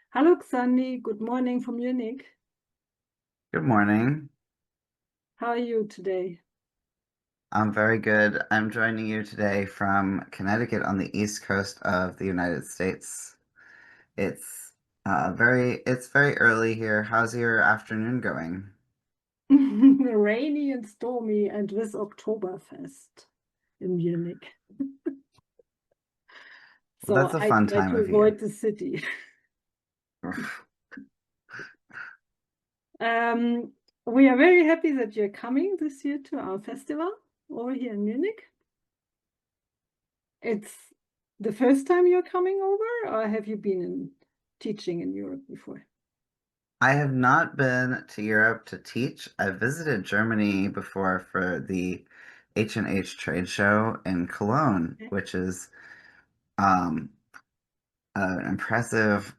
Hello, Xandy. Good morning from Munich. Good morning. How are you today? I'm very good. I'm joining you today from Connecticut on the east coast of the United States. It's very early here. How's your afternoon going? Rainy and stormy, and with Oktoberfest in Munich. Well, So that's a I fun try time to of year. avoid the city. Um, we are very happy that you're coming this year to our festival over here in Munich. It's the first time you're coming over, or have you been teaching in Europe before? I have not been to Europe to teach. I've visited Germany before for the H&H trade show in Cologne, Okay. which is um, an impressive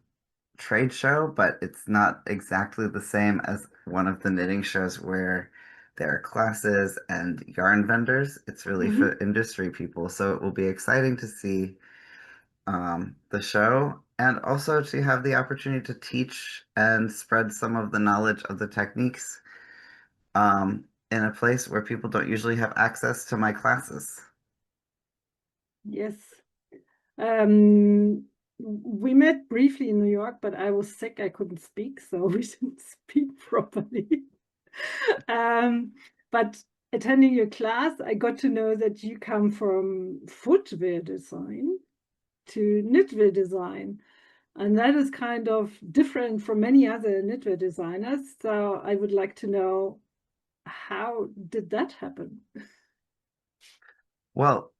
trade show, but it's not exactly the same as one of the knitting shows where there are classes and yarn vendors. It's really Mhm. for industry people. So it will be exciting to see the show and also to have the opportunity to teach and spread some of the knowledge of the techniques in a place where people don't usually have access to my classes. Yes. Um, we met briefly in New York, but I was sick. I couldn't speak, so we didn't speak properly. Um, but attending your class, I got to know that you come from footwear design to knitwear design. And that is kind of different from many other knitwear designers. So I would like to know, how did that happen? Well,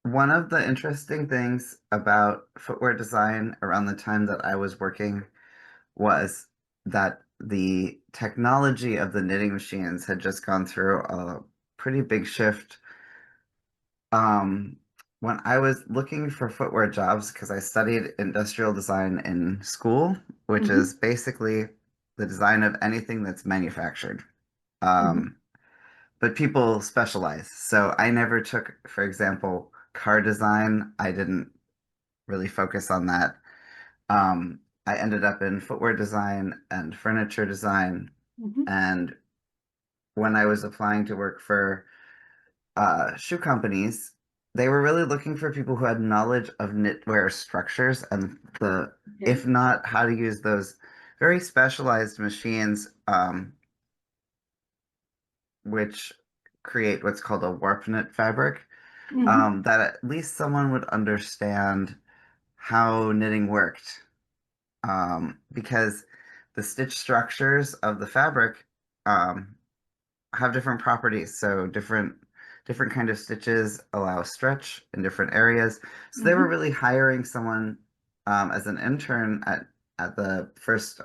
one of the interesting things about footwear design around the time that I was working was that the technology of the knitting machines had just gone through a pretty big shift. Um, when I was looking for footwear jobs, because I studied industrial design in school, which is Hmm. basically the design of anything that's manufactured. Hmm. Um, but people specialize. So I never took, for example, car design. I didn't really focus on that. I ended up in footwear design and furniture design. Hmm. And when I was applying to work for shoe companies, they were really looking for people who had knowledge of knitwear structures and Okay. if not, how to use those very specialized machines, which create what's called a warp knit fabric, Hmm. that at least someone would understand how knitting worked. Because the stitch structures of the fabric um, have different properties. So different kind of stitches allow stretch in different areas. So they were Hmm. really hiring someone as an intern at the first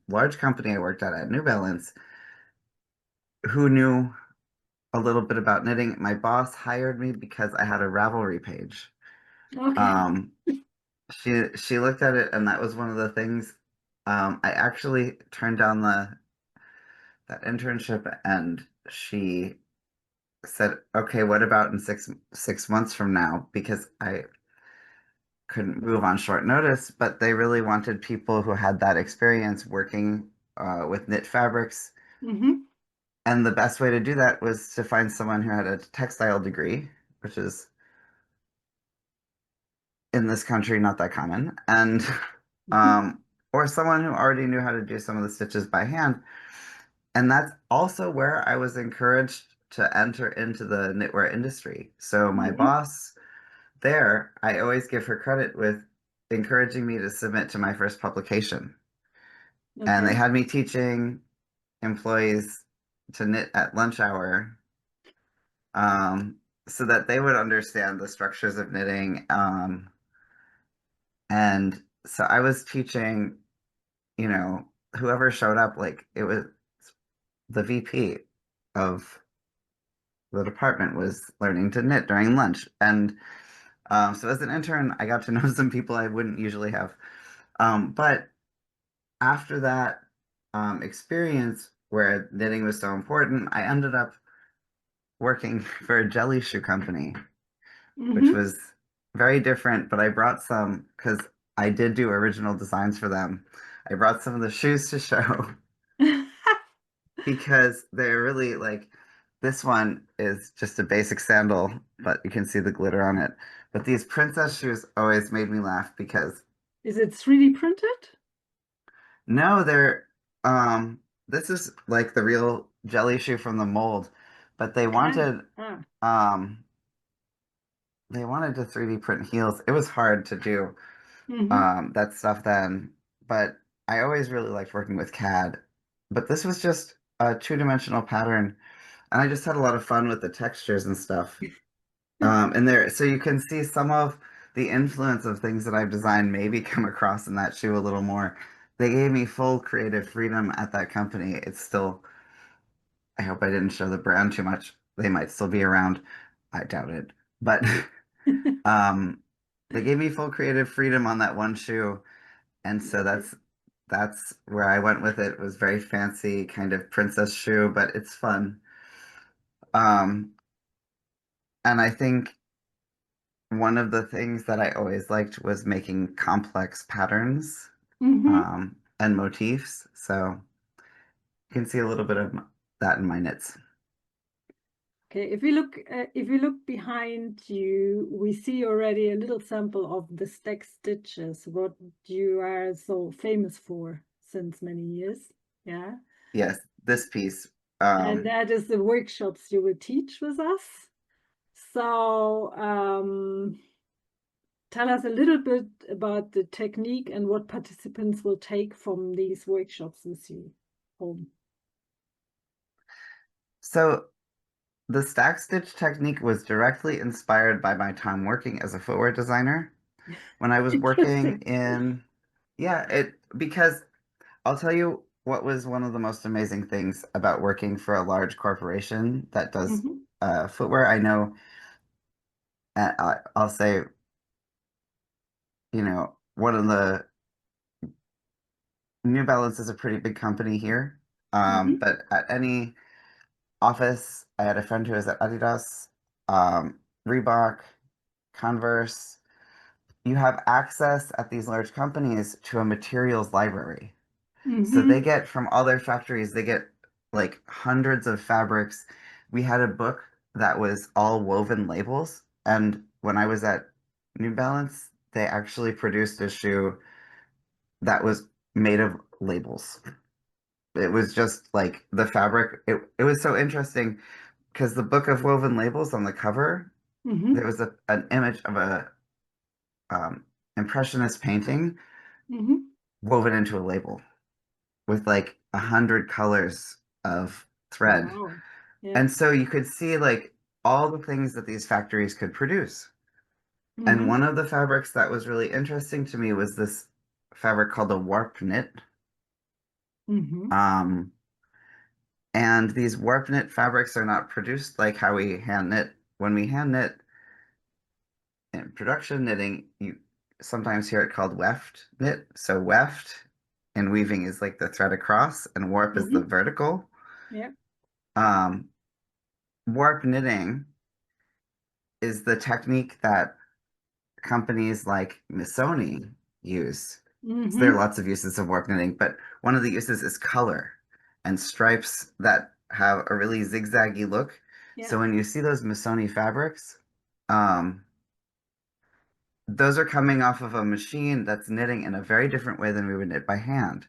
large company I worked at New Balance who knew a little bit about knitting. My boss hired me because I had a Ravelry page. Okay. Um, she looked at it and that was one of the things. I actually turned down the that internship and she said, "Okay, what about in six months from now?" Because I couldn't move on short notice, but they really wanted people who had that experience working with knit fabrics. Hmm. And the best way to do that was to find someone who had a textile degree, which is in this country not that common, and or someone who already knew how to do some of the stitches by hand. And that's also where I was encouraged to enter into the knitwear industry. So my Hmm. boss there, I always give her credit with encouraging me to submit to my first publication. And they Okay. had me teaching employees to knit at lunch hour, um, so that they would understand the structures of knitting. And so I was teaching, you know, whoever showed up, like it was the VP of the department was learning to knit during lunch. And so as an intern, I got to know some people I wouldn't usually have. But after that experience where knitting was so important, I ended up working for a jelly shoe company, which Hmm. was very different. But I brought some because I did do original designs for them. I brought some of the shoes to show because they're really like this one is just a basic sandal, but you can see the glitter on it. But these princess shoes always made me laugh because Is it 3D printed? no, they're this is like the real jelly shoe from the mold, but Ah, ah. um they wanted to 3D print heels. It was hard to do Mm-hmm. that stuff then, but I always really liked working with CAD. But this was just a two-dimensional pattern, and I just had a lot of fun with the textures and stuff. And there, so you can see some of the influence of things that I've designed maybe come across in that shoe a little more. They gave me full creative freedom at that company. It's still, I hope I didn't show the brand too much. They might still be around. I doubt it. But um, they gave me full creative freedom on that one shoe. And so Nice. that's where I went with it. It was very fancy, kind of princess shoe, but it's fun. Um, and I think one of the things that I always liked was making complex patterns Mm-hmm. and motifs. So you can see a little bit of that in my knits. Okay, if we look behind you, we see already a little sample of the stack stitches, what you are so famous for since many years. Yeah. Yes, this piece. And Um, that is the workshops you will teach with us. So tell us a little bit about the technique and what participants will take from these workshops with you home. so the stack stitch technique was directly inspired by my time working as a footwear designer. When I was working Interesting. in, yeah, it because I'll tell you what was one of the most amazing things about working for a large corporation that does Mm-hmm. footwear. I know, I'll say, one of the New Balance is a pretty big company here. Mm-hmm. But at any office, I had a friend who was at Adidas, Reebok, Converse. You have access at these large companies to a materials library. So they Mm-hmm. get from all their factories, they get like hundreds of fabrics. We had a book that was all woven labels. And when I was at New Balance, they actually produced a shoe that was made of labels. It was just like the fabric. It was so interesting because the book of woven labels on the cover, Mm-hmm. there was an image of a um, impressionist painting Mm-hmm. woven into a label with like 100 colors of thread. Wow. Yeah. And so you could see like all the things that these factories could produce. And Mm-hmm. one of the fabrics that was really interesting to me was this fabric called a warp knit. Mm-hmm. Um, and these warp knit fabrics are not produced like how we hand knit. When we hand knit in production knitting, you sometimes hear it called weft knit. So weft in weaving is like the thread across, and warp is the Mm-hmm. vertical. Yeah. Um, warp knitting is the technique that companies like Missoni use. So there are Mm-hmm. lots of uses of warp knitting, but one of the uses is color and stripes that have a really zigzaggy look. Yeah. So when you see those Missoni fabrics, um, those are coming off of a machine that's knitting in a very different way than we would knit by hand.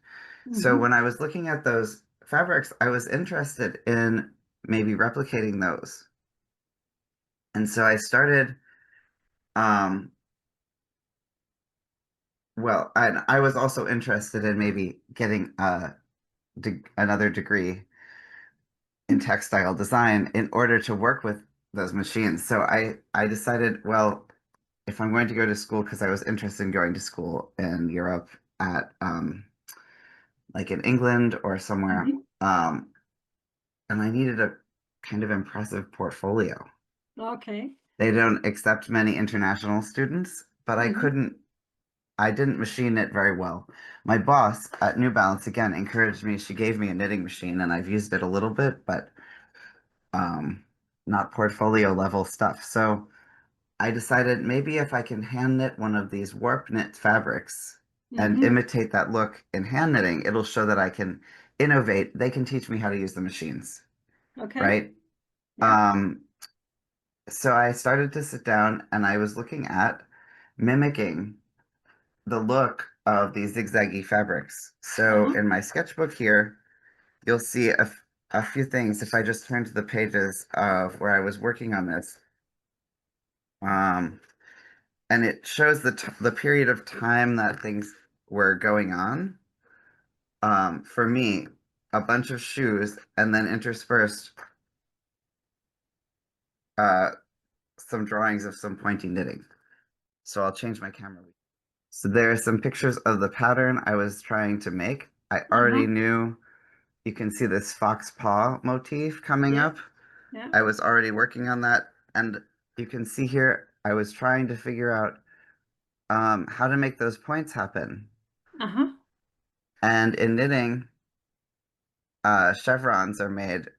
So Mm-hmm. when I was looking at those fabrics, I was interested in maybe replicating those. And so I started, um, well, I was also interested in maybe getting another degree in textile design in order to work with those machines. So I decided, well, if I'm going to go to school, because I was interested in going to school in Europe at like in England or somewhere, Mm-hmm. and I needed a kind of impressive portfolio. Okay. They don't accept many international students, but Mm-hmm. I didn't machine knit very well. My boss at New Balance again encouraged me. She gave me a knitting machine and I've used it a little bit, but um, not portfolio level stuff. So I decided maybe if I can hand knit one of these warp knit fabrics, and Mm-hmm. imitate that look in hand knitting, it'll show that I can innovate. They can teach me how to use the machines, Okay. right? Yeah. Um, so I started to sit down and I was looking at mimicking the look of these zigzaggy fabrics. So Uh-huh. in my sketchbook here, you'll see a few things if I just turn to the pages of where I was working on this. Um, and it shows the period of time that things were going on. For me, a bunch of shoes and then interspersed uh, some drawings of some pointy knitting. So I'll change my camera. So there are some pictures of the pattern I was trying to make. I Uh-huh. already knew you can see this fox paw motif coming Yeah. up. Yeah. I was already working on that. And you can see here, I was trying to figure out how to make those points happen. Uh-huh. And in knitting, chevrons are made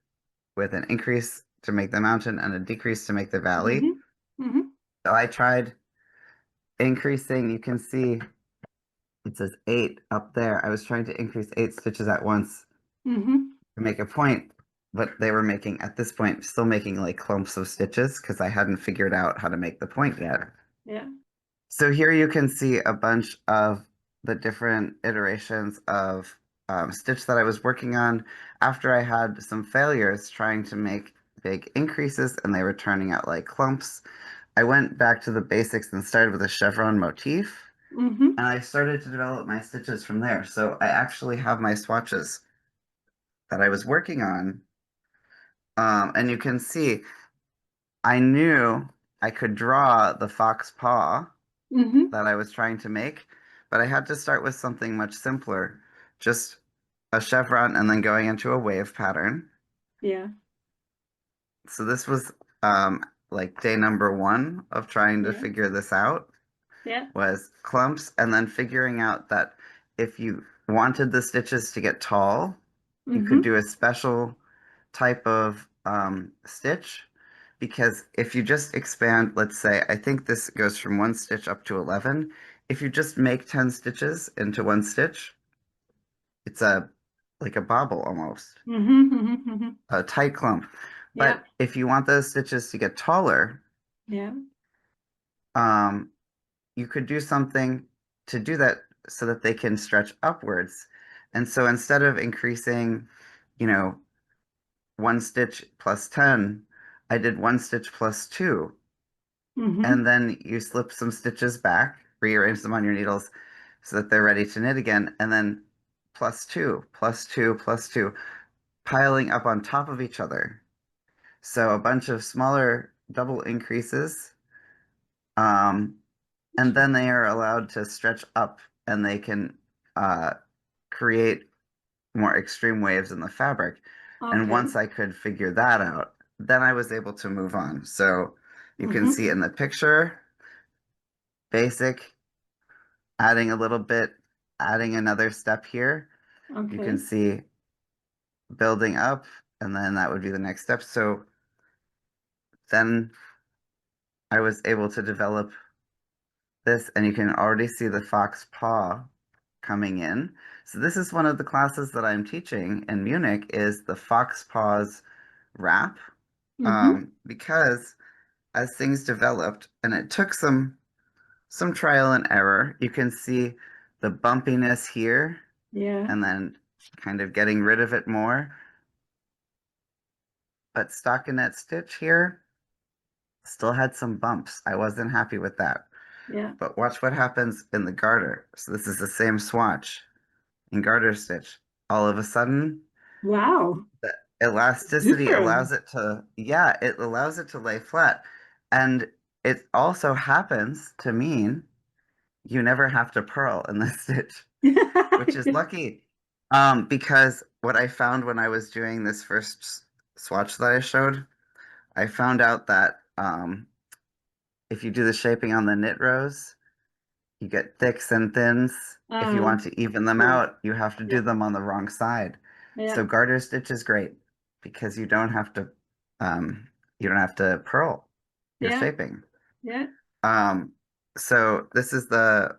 with an increase to make the mountain and a decrease to make the valley. Mm-hmm. Mm-hmm. So I tried increasing, you can see it says 8 up there. I was trying to increase 8 stitches at once Mm-hmm. to make a point, but they were making, at this point, still making like clumps of stitches because I hadn't figured out how to make the point yet. Yeah. So here you can see a bunch of the different iterations of stitch that I was working on after I had some failures trying to make big increases and they were turning out like clumps. I went back to the basics and started with a chevron motif Mm-hmm. and I started to develop my stitches from there. So I actually have my swatches that I was working on. And you can see I knew I could draw the fox paw Mm-hmm. that I was trying to make, but I had to start with something much simpler, just a chevron and then going into a wave pattern. Yeah. So this was like day number 1 of trying to Yeah. figure this out Yeah. was clumps and then figuring out that if you wanted the stitches to get tall, you could Mm-hmm. do a special type of stitch because if you just expand, let's say, I think this goes from 1 stitch up to 11. If you just make 10 stitches into 1 stitch, it's a like a bobble almost, Mm-hmm. Mm-hmm. Mm-hmm. a tight clump. Yeah. But if you want those stitches to get taller, Yeah. um, you could do something to do that so that they can stretch upwards. And so instead of increasing, you know, 1 stitch plus 10, I did 1 stitch plus 2. Mm-hmm. And then you slip some stitches back, rearrange them on your needles so that they're ready to knit again. And then plus 2, plus 2, plus 2, piling up on top of each other. So a bunch of smaller double increases. Um, and then they are allowed to stretch up and they can uh, create more extreme waves in the fabric. And Okay. once I could figure that out, then I was able to move on. So you can Mm-hmm. see in the picture, basic, adding a little bit, adding another step here. You can Okay. see building up, and then that would be the next step. So then I was able to develop this, and you can already see the fox paw coming in. So this is one of the classes that I'm teaching in Munich is the fox paws wrap, Mm-hmm. because as things developed, and it took some trial and error, you can see the bumpiness here, Yeah. and then kind of getting rid of it more. But stockinette stitch here still had some bumps. I wasn't happy with that. Yeah. But watch what happens in the garter. So this is the same swatch in garter stitch. All of a sudden, Wow. the elasticity Different. allows it to, yeah, it allows it to lay flat. And it also happens to mean you never have to purl in the stitch, which is lucky. Because what I found when I was doing this first swatch that I showed, I found out that if you do the shaping on the knit rows, you get thicks and thins. If you Uh, want to even them cool. out, you have to Yeah. do them on the wrong side. Yeah. So garter stitch is great because um, you don't have to purl your Yeah. shaping. Yeah. Um, so this is the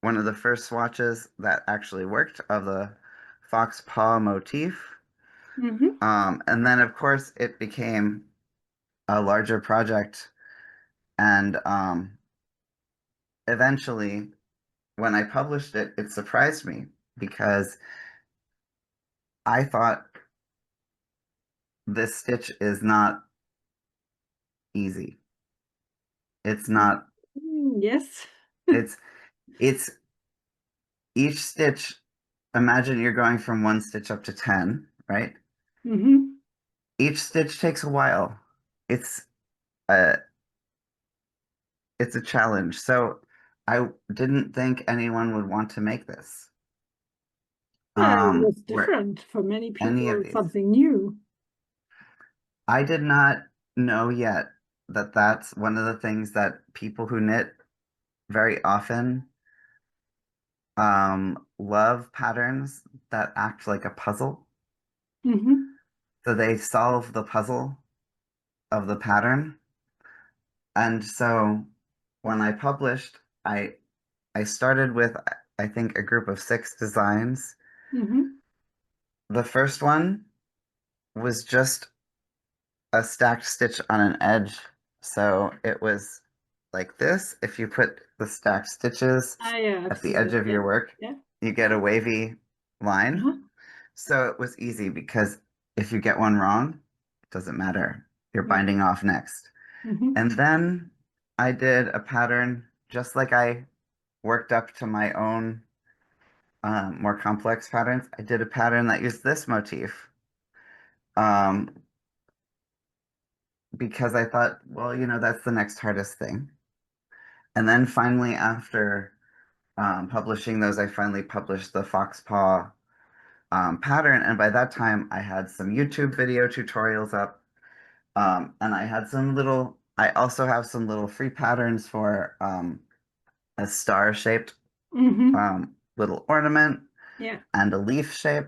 one of the first swatches that actually worked of the fox paw motif. Mm-hmm. And then, of course, it became a larger project. And eventually, when I published it, it surprised me because I thought this stitch is not easy. It's not, Yes. it's, it's each stitch. Imagine you're going from one stitch up to 10, right? Mm-hmm. Each stitch takes a while. It's a, it's a challenge. So I didn't think anyone would want to make this. Well, it was Where different for many any of people, these. something new. I did not know yet that that's one of the things that people who knit very often love patterns that act like a puzzle. Mm-hmm. So they solve the puzzle of the pattern. And so when I published, I started with I think a group of 6 designs. Mm-hmm. The first one was just a stacked stitch on an edge. So it was like this. If you put the stacked stitches Ah, yeah, I've at the seen edge this. of Yeah. your work, Yeah. you get a wavy line. Uh-huh. So it was easy because if you get one wrong, it doesn't matter. You're Yeah. binding off next. Mm-hmm. And then I did a pattern just like I worked up to my own more complex patterns. I did a pattern that used this motif um, because I thought, well, that's the next hardest thing. And then finally, after publishing those, I finally published the Fox Paw pattern. And by that time, I had some YouTube video tutorials up. And I also have some little free patterns for a star-shaped Mm-hmm. little ornament Yeah. and a leaf shape,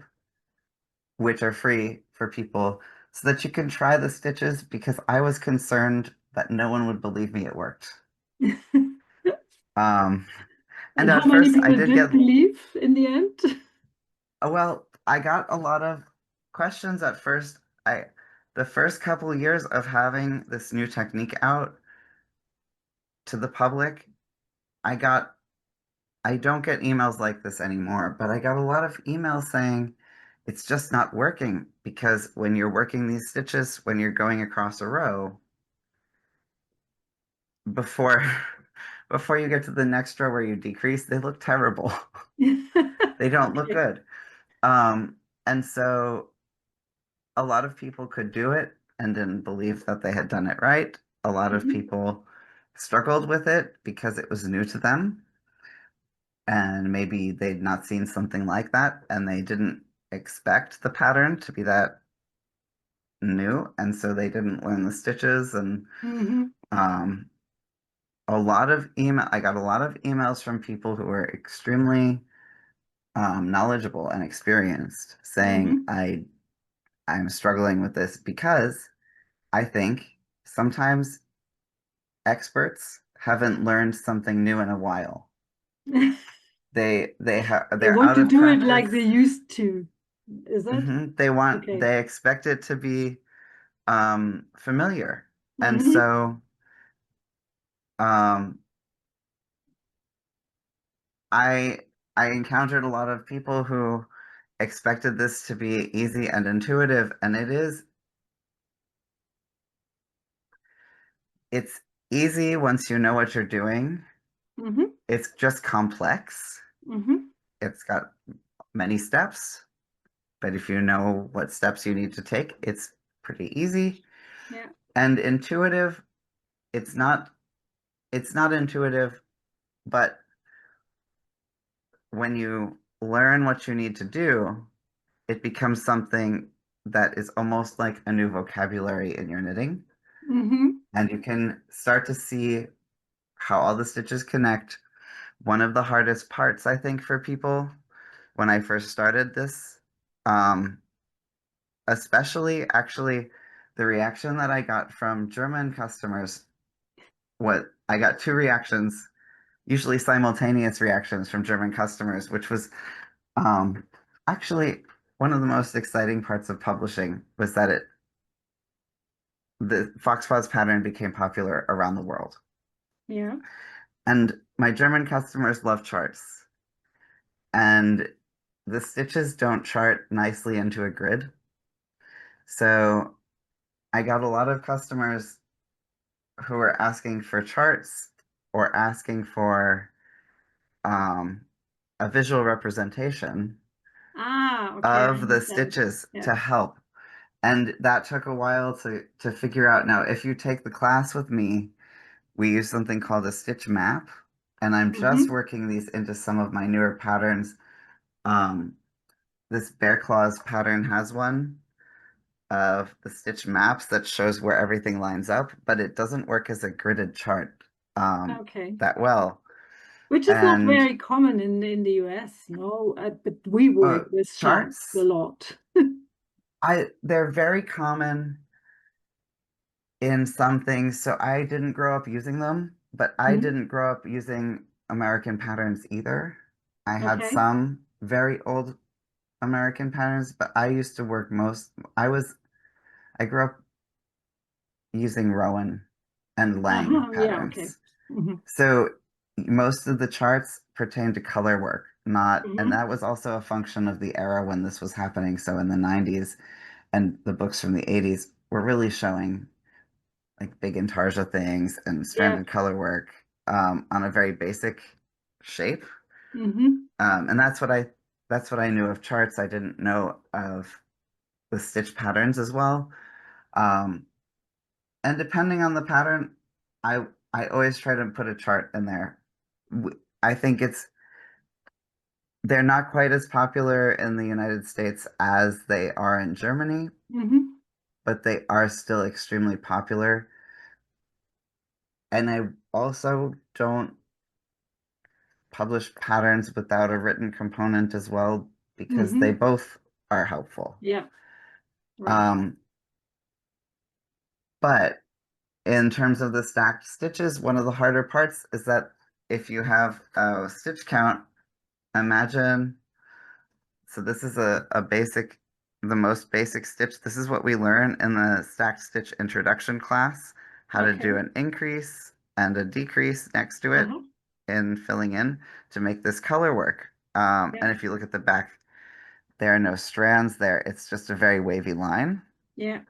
which are free for people so that you can try the stitches because I was concerned that no one would believe me it worked. Um, and And how at many first I people did get, did believe in the end? well, I got a lot of questions at first. The first couple of years of having this new technique out to the public, I got, I don't get emails like this anymore, but I got a lot of emails saying it's just not working because when you're working these stitches, when you're going across a row, before before you get to the next row where you decrease, they look terrible. They don't look Okay. good. And so a lot of people could do it and didn't believe that they had done it right. A lot of Mhm. people struggled with it because it was new to them and maybe they'd not seen something like that and they didn't expect the pattern to be that new and so they didn't learn the stitches and Mhm. um, I got a lot of emails from people who were extremely knowledgeable and experienced saying Mhm. I'm struggling with this because I think sometimes experts haven't learned something new in a while. They They're want out to of do it practice. like they used to. Is it? Okay. They expect it to be familiar. And Mhm. so um, I I encountered a lot of people who expected this to be easy and intuitive, and it's easy once you know what you're doing. Mhm. It's just complex. Mhm. It's got many steps, but if you know what steps you need to take, it's pretty easy. Yeah. And intuitive, it's not it's not intuitive, but when you learn what you need to do, it becomes something that is almost like a new vocabulary in your knitting. Mhm. And you can start to see how all the stitches connect. One of the hardest parts, I think, for people when I first started this, um, especially actually the reaction that I got from German customers, what I got 2 reactions. usually simultaneous reactions from German customers, which was um, actually one of the most exciting parts of publishing was that the Fox Paws pattern became popular around the world. Yeah. And my German customers love charts. And the stitches don't chart nicely into a grid. So I got a lot of customers who were asking for charts or asking for um, a visual representation Ah, okay, I of the understand. stitches Yeah. to help. And that took a while to figure out. Now, if you take the class with me, we use something called a stitch map, and I'm just Mm-hmm. working these into some of my newer patterns. Um, this Bear Claws pattern has one of the stitch maps that shows where everything lines up, but it doesn't work as a gridded chart Okay. that well. Which is not And very common in the US, no, but we work with charts a charts, lot. they're very common in some things. So I didn't grow up using them, but I Mhm. didn't grow up using American patterns either. I had Okay. some very old American patterns, but I used to work I grew up using Rowan and Lang Yeah, okay. patterns. Hmm. So most of the charts pertain to color work, not, and Hmm. that was also a function of the era when this was happening. So in the 90s and the books from the 80s were really showing like big intarsia things and Yeah. stranded color work on a very basic shape. Hmm. And that's what I knew of charts. I didn't know of the stitch patterns as well. Um, and depending on the pattern, I always try to put a chart in there. I think they're not quite as popular in the United States as they are in Germany, Hmm. but they are still extremely popular. And I also don't publish patterns without a written component as well because they Hmm. both are helpful. Yeah, right. Um, but in terms of the stacked stitches, one of the harder parts is that if you have a stitch count, imagine, so this is the most basic stitch. This is what we learn in the stacked stitch introduction class, how to Okay. do an increase and a decrease next to it Uh-huh. in filling in to make this color work. Yeah. And if you look at the back, there are no strands there. It's just a very wavy line. Yeah.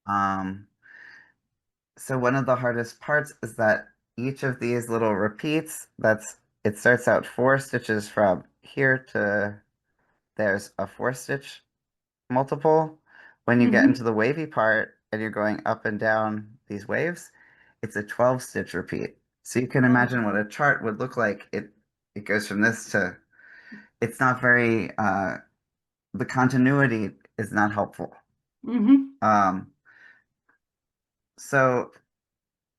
Um, so one of the hardest parts is that each of these little repeats, it starts out 4 stitches from here to there's a 4 stitch multiple. When you get into Hmm. the wavy part and you're going up and down these waves, it's a 12 stitch repeat. So you can imagine what Okay. a chart would look like. It goes from this to it's not very the continuity is not helpful. Hmm. Um, so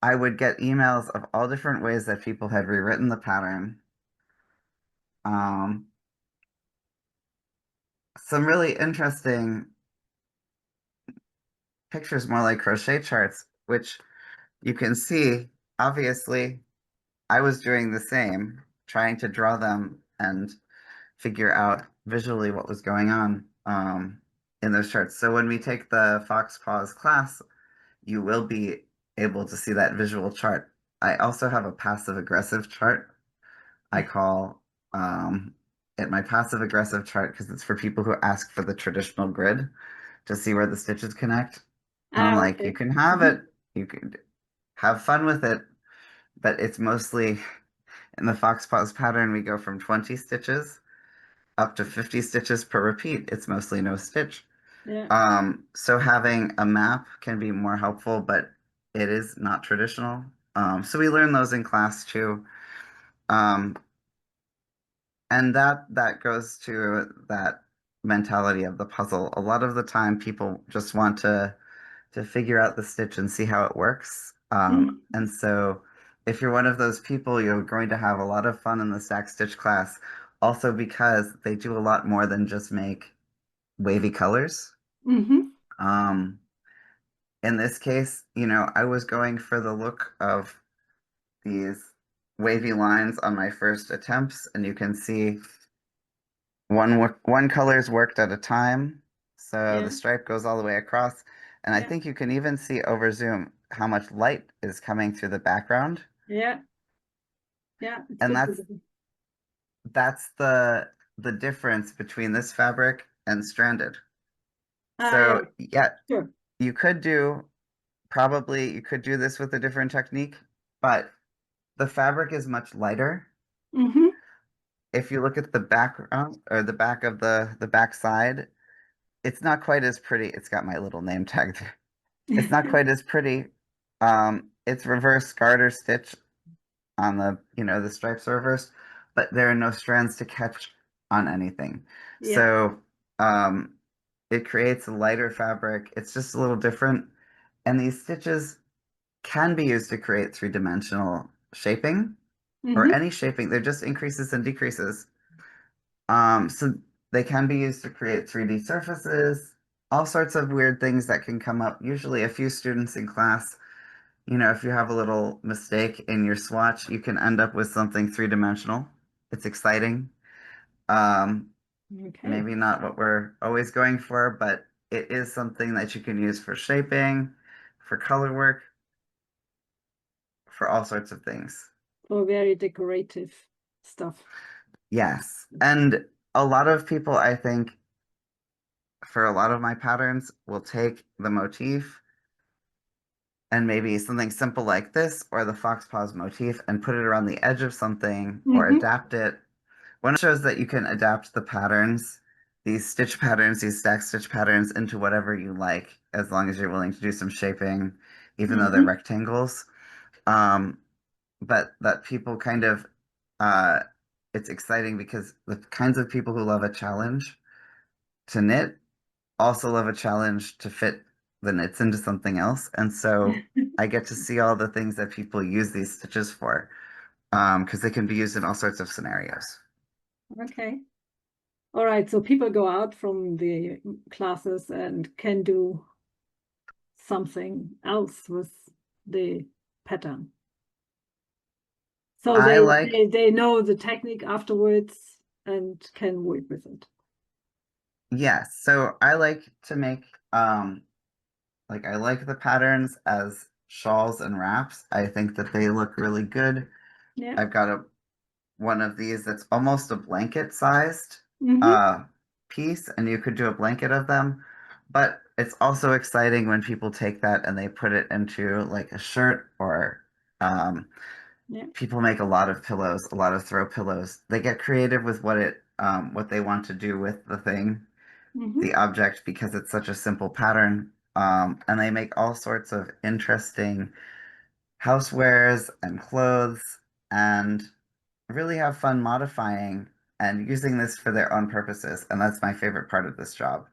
I would get emails of all different ways that people had rewritten the pattern. Um, some really interesting pictures, more like crochet charts, which you can see, obviously, I was doing the same, trying to draw them and figure out visually what was going on in those charts. So when we take the Fox Paws class, you will be able to see that visual chart. I also have a passive aggressive chart I call it my passive aggressive chart because it's for people who ask for the traditional grid to see where the stitches connect. And I'm Ah, like, you okay. can have Hmm. it, you can have fun with it, but it's mostly in the Fox Paws pattern, we go from 20 stitches up to 50 stitches per repeat. It's mostly no stitch. Yeah. So having a map can be more helpful, but it is not traditional. So we learn those in class too. Um, and that goes to that mentality of the puzzle. A lot of the time, people just want to figure out the stitch and see how it works. And so, if you're one of those people, you're going to have a lot of fun in the stack stitch class. Also, because they do a lot more than just make wavy colors. Hmm. Um, in this case, I was going for the look of these. wavy lines on my first attempts, and you can see one color's worked at a time. So Yeah, the stripe goes all the way across. And I yeah, think you can even see over zoom how much light is coming through the background. yeah, yeah. It's And visible. that's the difference between this fabric and stranded. Ah, So yeah, sure. you could do probably you could do this with a different technique, but the fabric is much lighter. Mm-hmm. If you look at the background or the back of the back side, it's not quite as pretty. It's got my little name tag there. It's not quite as pretty. It's reverse garter stitch on the stripes are reversed, but there are no strands to catch on anything. Yeah. So it creates a lighter fabric. It's just a little different. And these stitches can be used to create three-dimensional shaping or Mm-hmm. any shaping. They're just increases and decreases. So they can be used to create 3D surfaces, all sorts of weird things that can come up. Usually a few students in class, if you have a little mistake in your swatch, you can end up with something three-dimensional. It's exciting. Um, Okay. Maybe not what we're always going for, but it is something that you can use for shaping, for color work, for all sorts of things. For very decorative stuff. Yes. And a lot of people, I think, for a lot of my patterns, will take the motif and maybe something simple like this or the fox paws motif and put it around the edge of something or Mm-hmm. adapt it. One shows that you can adapt the patterns, these stitch patterns, these stack stitch patterns into whatever you like, as long as you're willing to do some shaping, even though they're Mm-hmm. rectangles. Um, but that people kind of, uh, it's exciting because the kinds of people who love a challenge to knit also love a challenge to fit the knits into something else. And so I get to see all the things that people use these stitches for, because they can be used in all sorts of scenarios. Okay. All right. So people go out from the classes and can do something else with the pattern. So I they, like, they they know the technique afterwards and can work with it. yes, so I like to make, I like the patterns as shawls and wraps. I think that they look really good. Yeah. I've got one of these that's almost a blanket sized Mm-hmm. uh, piece, and you could do a blanket of them. But it's also exciting when people take that and they put it into like a shirt or um, Yeah. people make a lot of pillows, a lot of throw pillows. They get creative with what they want to do with the thing, Mm-hmm. the object, because it's such a simple pattern. And they make all sorts of interesting housewares and clothes and really have fun modifying and using this for their own purposes. And that's my favorite part of this job.